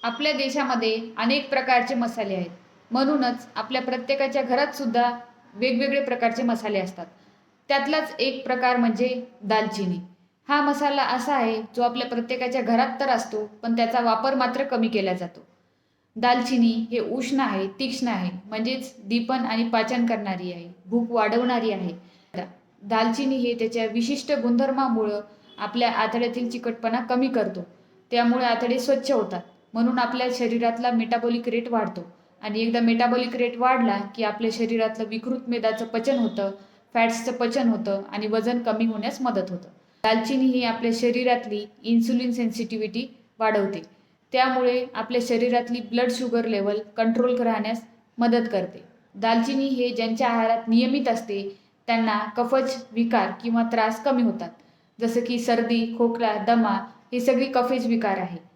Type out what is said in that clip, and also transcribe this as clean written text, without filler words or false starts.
आपल्या देशामध्ये अनेक प्रकारचे मसाले आहेत. म्हणूनच आपल्या प्रत्येकाच्या घरात सुद्धा वेगवेगळे प्रकारचे मसाले असतात. त्यातलाच एक प्रकार म्हणजे दालचिनी. हा मसाला असा आहे जो आपल्या प्रत्येकाच्या घरात तर असतो, पण त्याचा वापर मात्र कमी केला जातो. दालचिनी हे उष्ण आहे, तीक्ष्ण आहे, म्हणजेच दीपन आणि पाचन करणारी आहे, भूक वाढवणारी आहे. दालचिनी हे त्याच्या विशिष्ट गुणधर्मामुळं आपल्या आतड्यातील चिकटपणा कमी करतो. त्यामुळे आतडे स्वच्छ होतात. म्हणून आपल्या शरीरातला मेटाबॉलिक रेट वाढतो आणि एकदा मेटाबॉलिक रेट वाढला की आपल्या शरीरातलं विकृत मेदाचं पचन होतं, फॅट्सचं पचन होतं आणि वजन कमी होण्यास मदत होतं. दालचिनी ही आपल्या शरीरातली इन्सुलिन सेन्सिटिव्हिटी वाढवते. त्यामुळे आपल्या शरीरातली ब्लड शुगर लेवल कंट्रोल राहण्यास मदत करते. दालचिनी हे ज्यांच्या आहारात नियमित असते त्यांना कफज विकार किंवा त्रास कमी होतात. जसं की सर्दी, खोकला, दमा हे सगळी कफेज विकार आहे.